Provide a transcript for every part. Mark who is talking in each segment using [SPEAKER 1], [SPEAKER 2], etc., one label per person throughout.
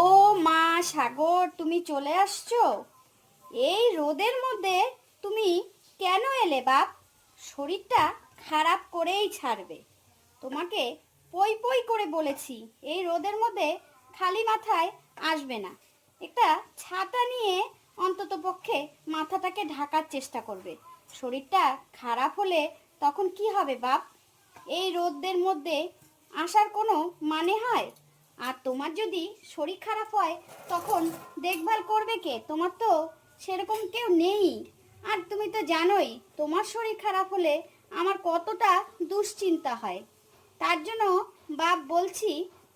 [SPEAKER 1] ও মা সাগর, তুমি চলে আসছো? এই রোদের মধ্যে তুমি কেন এলে বাপ? শরীরটা খারাপ করেই ছাড়বে। তোমাকে পই পই করে বলেছি এই রোদের মধ্যে খালি মাথায় আসবে না। একটা ছাতা নিয়ে অন্তত পক্ষে মাথাটাকে ঢাকার চেষ্টা করবে। শরীরটা খারাপ হলে তখন কি হবে বাপ? এই রোদের মধ্যে আসার কোনো মানে হয়? আর তোমার যদি শরীর খারাপ হয় তখন দেখভাল করবে কে? তোমার তো সেরকম কেউ নেই। আর তুমি তো জানোই তোমার শরীর খারাপ হলে আমার কতটা দুশ্চিন্তা হয়। তার জন্য বাপ বলছি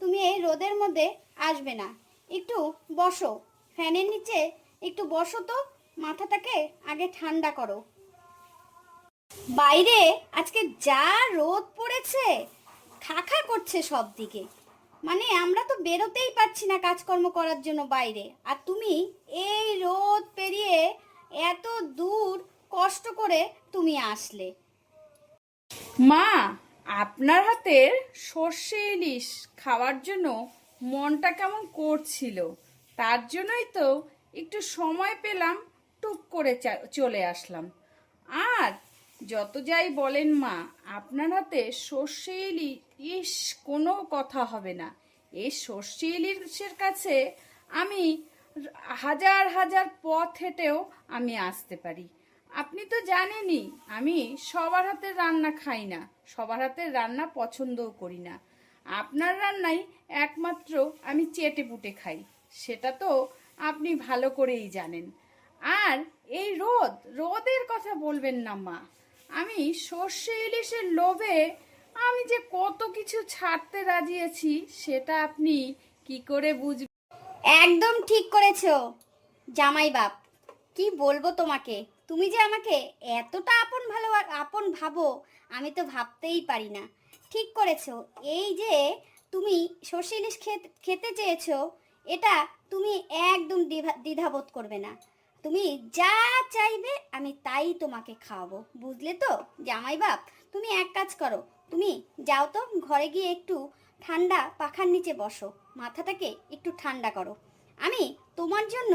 [SPEAKER 1] তুমি এই রোদের মধ্যে আসবে না। একটু বসো, ফ্যানের নিচে একটু বসো তো, মাথাটাকে আগে ঠান্ডা করো। বাইরে আজকে যা রোদ পড়েছে, খাখা করছে সব দিকে। মানে আমরা তো বেরোতেই পারছি না কাজকর্ম করার জন্য বাইরে, আর তুমি এই রোদ পেরিয়ে এত দূর কষ্ট করে তুমি আসলে।
[SPEAKER 2] মা, আপনার হাতের সর্ষে ইলিশ খাওয়ার জন্য মনটা কেমন করছিল। তার জন্যই তো একটু সময় পেলাম, টুক করে চলে আসলাম। আর যত যাই বলেন মা, আপনার হাতে সর্ষে ইলিশ কোনো কথা হবে না। এই সর্ষে ইলিশের কাছে আমি হাজার হাজার পথ হেঁটেও আমি আসতে পারি। আপনি তো জানেনই আমি সবার হাতের রান্না খাই না, সবার হাতের রান্না পছন্দও করি না। আপনার রান্নাই একমাত্র আমি চেটে পুটে খাই, সেটা তো আপনি ভালো করেই জানেন। আর এই রোদের কথা বলবেন না মা। আমি সর্ষে ইলিশের লোভে আমি যে কত কিছু ছাড়তে রাজি আছি সেটা আপনি কি করে বুঝবেন?
[SPEAKER 1] একদম ঠিক করেছো জামাই বাপ। কি বলবো তোমাকে, তুমি যে আমাকে এতটা আপন ভাবো, আমি তো ভাবতেই পারি না। ঠিক করেছো। এই যে তুমি সর্ষে ইলিশ খেতে চেয়েছো, এটা তুমি একদম দ্বিধাবোধ করবে না। তুমি যা চাইবে আমি তাই তোমাকে খাওয়াবো, বুঝলে তো জামাই বাপ? তুমি এক কাজ করো, তুমি যাও তো ঘরে গিয়ে একটু ঠান্ডা পাখার নিচে বসো, মাথাটাকে একটু ঠান্ডা করো। আমি তোমার জন্য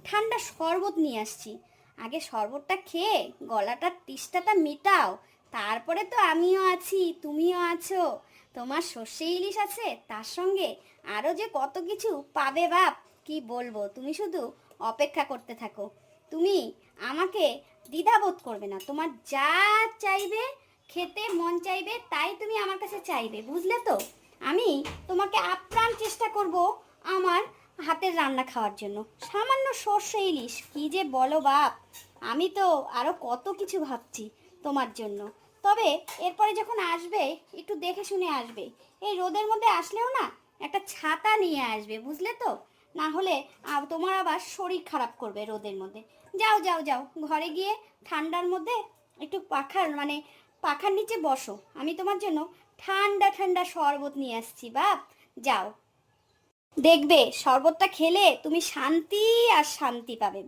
[SPEAKER 1] ঠান্ডা শরবত নিয়ে আসছি। আগে শরবতটা খেয়ে গলাটার তৃষ্ণাটা মিটাও, তারপরে তো আমিও আছি, তুমিও আছো। তোমার সর্ষে ইলিশ আছে, তার সঙ্গে আরও যে কত কিছু পাবে বাপ, কি বলবো। তুমি শুধু অপেক্ষা করতে থাকো। তুমি আমাকে দ্বিধাবোধ করবে না, তোমার যা চাইবে, খেতে মন চাইবে তাই তুমি আমার কাছে চাইবে, বুঝলে তো? আমি তোমাকে আপ্রাণ চেষ্টা করব আমার হাতের রান্না খাওয়ার জন্য। সামান্য সর্ষে ইলিশ, কি যে বলো বাপ! আমি তো আরও কত কিছু ভাবছি তোমার জন্য। তবে এরপরে যখন আসবে একটু দেখে শুনে আসবে। এই রোদের মধ্যে আসলেও না একটা ছাতা নিয়ে আসবে, বুঝলে তো? না হলে তোমার আবার শরীর খারাপ করবে রোদের মধ্যে। যাও যাও যাও, ঘরে গিয়ে ঠান্ডার মধ্যে একটু পাখার নিচে বসো। আমি তোমার জন্য ঠান্ডা ঠান্ডা শরবত নিয়ে আসছি বাপ। যাও, দেখবে শরবতটা খেলে তুমি শান্তি আর শান্তি পাবে,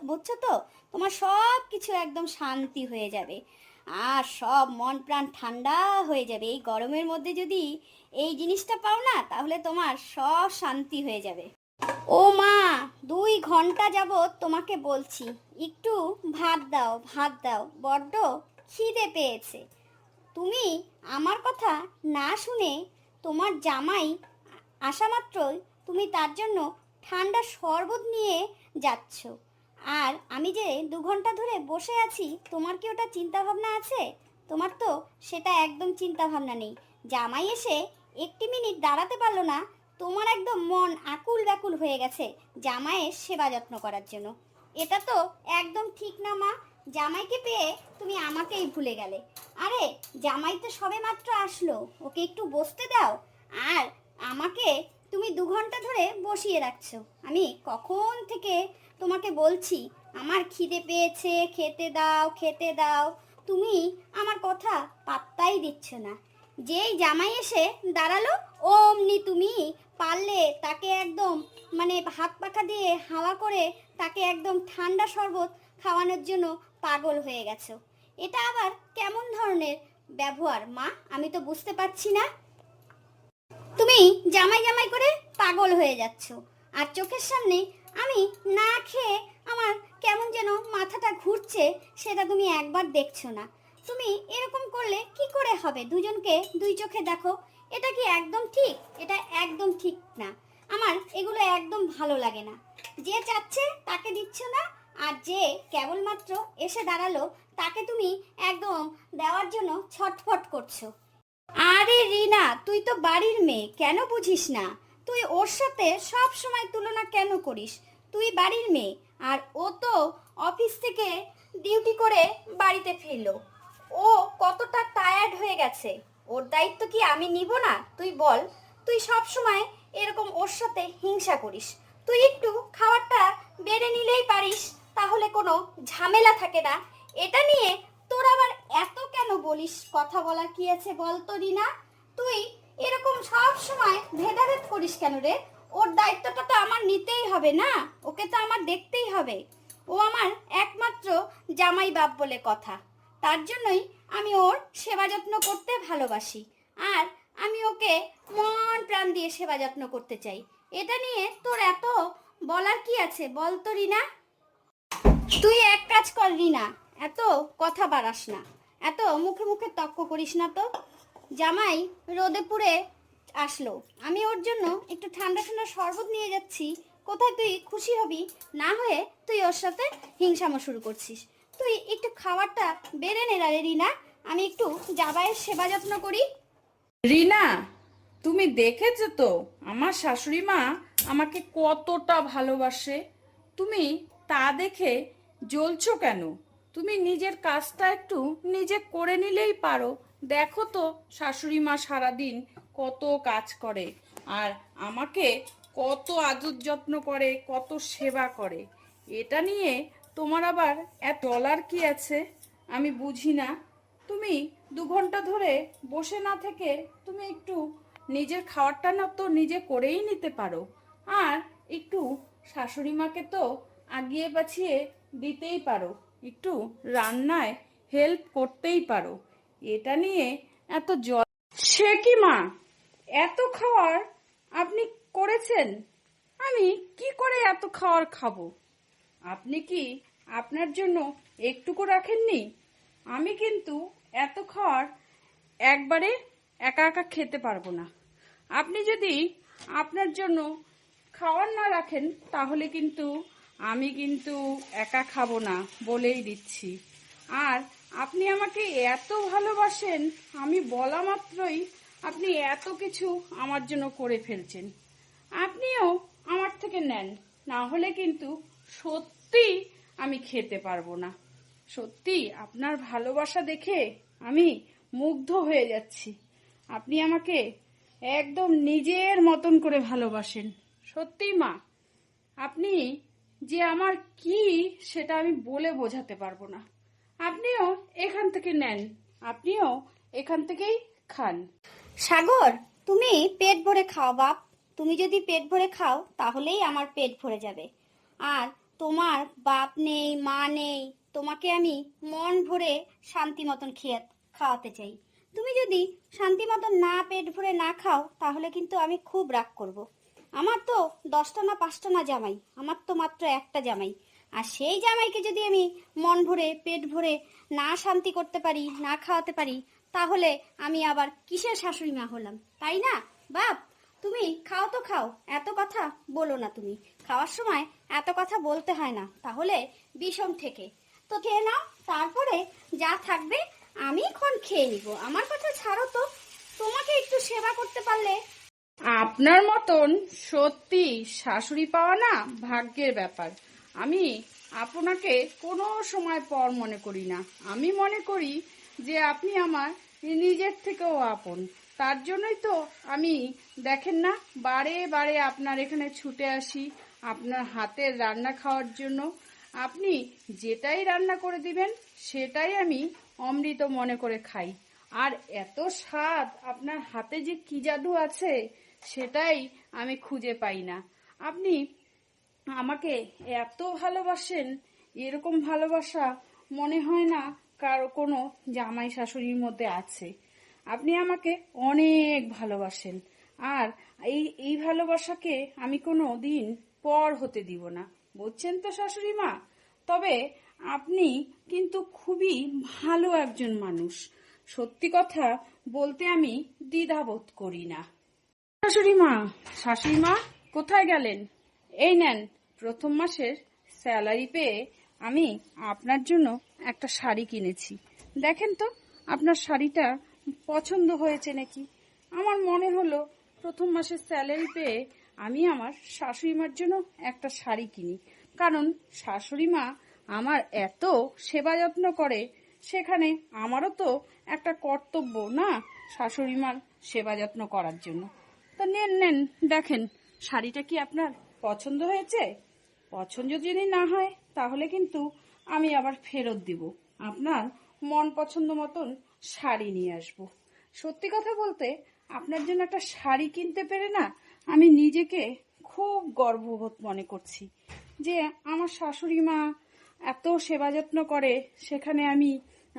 [SPEAKER 1] বুঝছো তো? তোমার সব কিছু একদম শান্তি হয়ে যাবে, আর সব মন প্রাণ ঠান্ডা হয়ে যাবে। এই গরমের মধ্যে যদি এই জিনিসটা পাও না, তাহলে তোমার সব শান্তি হয়ে যাবে। ও মা, 2 ঘন্টা যাবৎ তোমাকে বলছি একটু ভাত দাও, ভাত দাও, বড্ড খিদে পেয়েছে। তুমি আমার কথা না শুনে তোমার জামাই আসা মাত্রই তুমি তার জন্য ঠান্ডা শরবত নিয়ে যাচ্ছ। আর আমি যে 2 ঘন্টা ধরে বসে আছি, তোমার কি ওটা চিন্তা ভাবনা আছে? তোমার তো সেটা একদম চিন্তা ভাবনা নেই। জামাই এসে 1 মিনিট দাঁড়াতে পারলো না, তোমার একদম মন আকুল ব্যাকুল হয়ে গেছে জামাইয়ের সেবা যত্ন করার জন্য। এটা তো একদম ঠিক না মা। জামাইকে পেয়ে তুমি আমাকেই ভুলে গেলে। আরে জামাই তো সবে মাত্র আসলো, ওকে একটু বসতে দাও। আর আমাকে তুমি 2 ঘন্টা ধরে বসিয়ে রাখছো। আমি কখন থেকে তোমাকে বলছি আমার খিদে পেয়েছে, খেতে দাও, খেতে দাও। তুমি আমার কথা পাত্তাই দিচ্ছ না। যেই জামাই এসে দাঁড়ালো, অমনি তুমি পারলে তাকে একদম হাত পাখা দিয়ে হাওয়া করে তাকে একদম ঠান্ডা শরবত খাওয়ানোর জন্য পাগল হয়ে গেছো। এটা আবার কেমন ধরনের ব্যবহার মা? আমি তো বুঝতে পারছি না। তুমি জামাই জামাই করে পাগল হয়ে যাচ্ছ, আর চোখের সামনে আমি না খেয়ে আমার কেমন যেন মাথাটা ঘুরছে, সেটা তুমি একবার দেখছো না। তুমি এরকম করলে কি করে হবে? দুজনকে দুই চোখে দেখো, এটা কি একদম ঠিক? এটা একদম ঠিক না। আমার এগুলো একদম ভালো লাগে না। যে চাচ্ছে তাকে দিচ্ছ না, আর যে কেবলমাত্র এসে দাঁড়ালো তাকে তুমি একদম দেওয়ার জন্য ছটফট করছো। আরে রিনা, তুই তো বাড়ির মেয়ে, কেন বুঝিস না? তুই ওর সাথে সব সময় তুলনা কেন করিস? তুই বাড়ির মেয়ে, আর ও তো অফিস থেকে ডিউটি করে বাড়িতে ফিরলো। ও কতটা টায়ার্ড হয়ে গেছে, ওর দায়িত্ব কি আমি নিব না? তুই বল। তুই সব সময় এরকম ওর সাথে হিংসা করিস। তুই একটু খাবারটা বেড়ে নিলেই পারিস, তাহলে কোনো ঝামেলা থাকে না। এটা নিয়ে তোর আবার এত কেন বলিস? কথা বলার কি আছে বল তো রিনা? তুই এরকম সব সময় ভেদাভেদ করিস কেন রে? ওর দায়িত্বটা তো আমার নিতেই হবে না? ওকে তো আমার দেখতেই হবে। ও আমার একমাত্র জামাই বাপ বলে কথা। তার জন্যই আমি ওর সেবা যত্ন করতে ভালোবাসি, আর আমি ওকে মন প্রাণ দিয়ে সেবা যত্ন করতে চাই। এটা নিয়ে তোর এত বলার কি আছে বল তো রিনা? তুই এক কাজ কর রিনা, এত কথা বাড়াস না, এত মুখে মুখে তর্ক করিস না তো। জামাই রোদে পুড়ে আসলো, আমি ওর জন্য একটু ঠান্ডা ঠান্ডা শরবত নিয়ে যাচ্ছি। কোথায় তুই খুশি হবি? না হয়ে তুই ওর সাথে হিংসামো শুরু করছিস। তুই একটু খাবারটা বেড়ে নে রে রিনা, আমি একটু জামাইয়ের সেবা যত্ন করি।
[SPEAKER 2] রিনা, তুমি দেখেছো তো আমার শাশুড়ি মা আমাকে কতটা ভালোবাসে। তুমি তা দেখে জ্বলছো কেন? তুমি নিজের কাজটা একটু নিজে করে নিলেই পারো। দেখো তো শাশুড়ি মা সারাদিন কত কাজ করে, আর আমাকে কত আদর যত্ন করে, কত সেবা করে। এটা নিয়ে তোমার আবার এত ডলার কি আছে আমি বুঝি না। তুমি 2 ঘন্টা ধরে বসে না থেকে তুমি একটু নিজের খাবারটা না তো নিজে করেই নিতে পারো, আর একটু শাশুড়ি মাকে তো আগিয়ে বাঁচিয়ে দিতেই পারো, একটু রান্নায় হেল্প করতেই পারো। এটা নিয়ে এত জল সে কি মা, এত খাওয়ার আপনি করেছেন? আমি কি করে এত খাওয়ার খাবো? আপনি কি আপনার জন্য একটুকু রাখেননি? আমি কিন্তু এত খাওয়ার একবারে একা একা খেতে পারবো না। আপনি যদি আপনার জন্য খাওয়ার না রাখেন তাহলে কিন্তু আমি কিন্তু একা খাবো না, বলেই দিচ্ছি। আর আপনি আমাকে এত ভালোবাসেন, আমি বলা মাত্রই আপনি এত কিছু আমার জন্য করে ফেলছেন। আপনিও আমার থেকে নেন, না হলে কিন্তু সত্যি আমি খেতে পারবো না। সত্যি আপনার ভালোবাসা দেখে আমি মুগ্ধ হয়ে যাচ্ছি। আপনি আমাকে একদম নিজের মতন করে ভালোবাসেন। সত্যি মা, আপনি যে আমার কি সেটা আমি বলে বোঝাতে পারবো না। আপনিও এখান থেকে নেন, আপনিও এখান থেকেই খান।
[SPEAKER 1] সাগর, তুমি পেট ভরে খাও বাপ। তুমি যদি পেট ভরে খাও তাহলেই আমার পেট ভরে যাবে। আর তোমার বাপ নেই, মা নেই, তোমাকে আমি মন ভরে শান্তি মতন খাওয়াতে চাই। তুমি যদি শান্তি মতন না পেট ভরে না খাও তাহলে কিন্তু আমি খুব রাগ করব। আমার তো 10টা না 5টা না জামাই, আমার তো মাত্র একটা জামাই। আর সেই জামাইকে যদি আমি মন ভরে পেট ভরে না শান্তি করতে পারি, না খাওয়াতে পারি, তাহলে আমি আবার কিসের শাশুড়ি মা হলাম, তাই না বাপ? তুমি খাও তো খাও, এত কথা বলো না। তুমি খাওয়ার সময় এত কথা বলতে হয় না, তাহলে বিষম থেকে তো খেয়ে নাও। তারপরে যা থাকবে আমি এখন খেয়ে নিব। আমার কথা ছাড়ো তো, তোমাকে একটু সেবা করতে পারলে।
[SPEAKER 2] আপনার মতন সত্যি শাশুড়ি পাওয়া না ভাগ্যের ব্যাপার। আমি আপনাকে কোনো সময় পর মনে করি না। আমি মনে করি যে আপনি আমার নিজের থেকেও আপন। তার জন্যই তো আমি দেখেন না বারে বারে আপনার এখানে ছুটে আসি আপনার হাতের রান্না খাওয়ার জন্য। আপনি যেটাই রান্না করে দিবেন সেটাই আমি অমৃত মনে করে খাই। আর এত স্বাদ আপনার হাতে যে কি জাদু আছে সেটাই আমি খুঁজে পাই না। আপনি আমাকে এত ভালোবাসেন, এরকম ভালোবাসা মনে হয় না কারো কোনো জামাই শাশুড়ির মধ্যে আছে। আপনি আমাকে অনেক ভালোবাসেন। আর এই ভালোবাসাকে আমি কোনো দিন পর হতে দিব না, বুঝছেন তো শাশুড়ি মা? তবে আপনি কিন্তু খুবই ভালো একজন মানুষ, সত্যি কথা বলতে আমি দ্বিধাবোধ করি না। শাশুড়ি মা কোথায় গেলেন? এই নেন, প্রথম মাসের স্যালারি পেয়ে আমি আপনার জন্য একটা শাড়ি কিনেছি। দেখেন তো আপনার শাড়িটা পছন্দ হয়েছে নাকি? আমার মনে হলো প্রথম মাসের স্যালারি পেয়ে আমি আমার শাশুড়ি মার জন্য একটা শাড়ি কিনি, কারণ শাশুড়ি মা আমার এত সেবা যত্ন করে, সেখানে আমারও তো একটা কর্তব্য না শাশুড়ি মার সেবা যত্ন করার জন্য। তো নেন নেন, দেখেন শাড়িটা কি আপনার পছন্দ হয়েছে? পছন্দ যদি না হয় তাহলে কিন্তু আমি আবার ফেরত দিব, আপনার মন পছন্দ মতন শাড়ি নিয়ে আসবো। সত্যি কথা বলতে আপনার জন্য একটা শাড়ি কিনতে পেরে না আমি নিজেকে খুব গর্ববোধ মনে করছি, যে আমার শাশুড়ি মা এত সেবা যত্ন করে, সেখানে আমি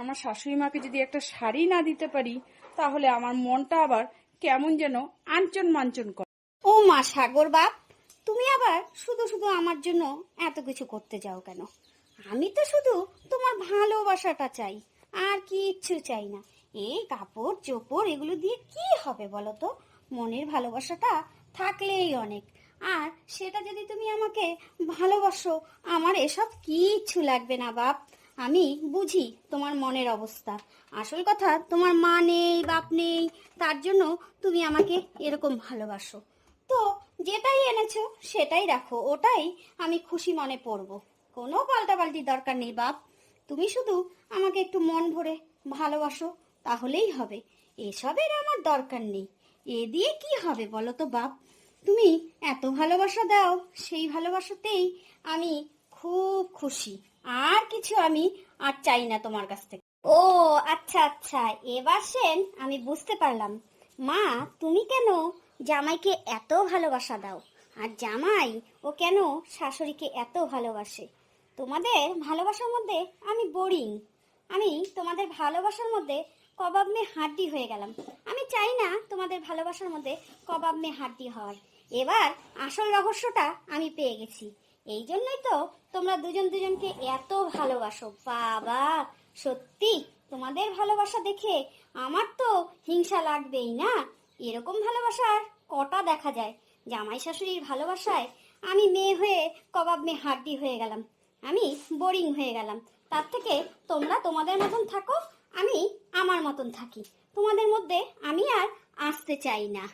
[SPEAKER 2] আমার শাশুড়ি মাকে যদি একটা শাড়ি না দিতে পারি তাহলে আমার মনটা আবার কেমন যেন আঞ্চন মাঞ্চন করে।
[SPEAKER 1] ও মা সাগর বাপ, তুমি আবার শুধু শুধু আমার জন্য এত কিছু করতে যাও কেন? আমি তো শুধু তোমার ভালোবাসাটা চাই, আর কিচ্ছু চাই না। এই কাপড় চোপড় এগুলো দিয়ে কি হবে বলো তো? মনের ভালোবাসাটা থাকলেই অনেক। আর সেটা যদি তুমি আমাকে ভালোবাসো, আমার এসব কিচ্ছু লাগবে না বাপ। আমি বুঝি তোমার মনের অবস্থা। আসল কথা, তোমার মা নেই, বাপ নেই, তার জন্য তুমি আমাকে এরকম ভালোবাসো। তো যেটাই এনেছো সেটাই রাখো, ওটাই আমি খুশি মনে পড়বো। কোনো পাল্টাপাল্টি দরকার নেই বাপ। তুমি শুধু আমাকে একটু মন ভরে ভালোবাসো, তাহলেই হবে। এসবের আমার দরকার নেই। এ দিয়ে কি হবে বলো তো বাপ? তুমি এত ভালোবাসা দাও, সেই ভালোবাসাতেই আমি খুব খুশি। আর কিছু আমি আর চাই না তোমার কাছ থেকে। ও আচ্ছা আচ্ছা, এবার সেন আমি বুঝতে পারলাম। মা, তুমি কেন জামাইকে এত ভালোবাসা দাও, আর জামাই ও কেন শাশুড়িকে এত ভালোবাসে? তোমাদের ভালোবাসার মধ্যে আমি বোরিং। আমি তোমাদের ভালোবাসার মধ্যে কবাব মে হাড্ডি হয়ে গেলাম। আমি চাই না তোমাদের ভালোবাসার মধ্যে কবাব মে হাড্ডি হওয়ার। এবার আসল রহস্যটা আমি পেয়ে গেছি। এই জন্যই তো তোমরা দুজন দুজনকে এত ভালোবাসো। বাবা, সত্যি তোমাদের ভালোবাসা দেখে আমার তো হিংসা লাগবেই না। এরকম ভালোবাসা আর কটা দেখা যায়? জামাই শাশুড়ির ভালোবাসায় আমি মেয়ে হয়ে কবাব মে হাড্ডি হয়ে গেলাম, আমি বোরিং হয়ে গেলাম। তার থেকে তোমরা তোমাদের মতন থাকো, আমি আমার মতন থাকি। তোমাদের মধ্যে আমি আর আসতে চাই না।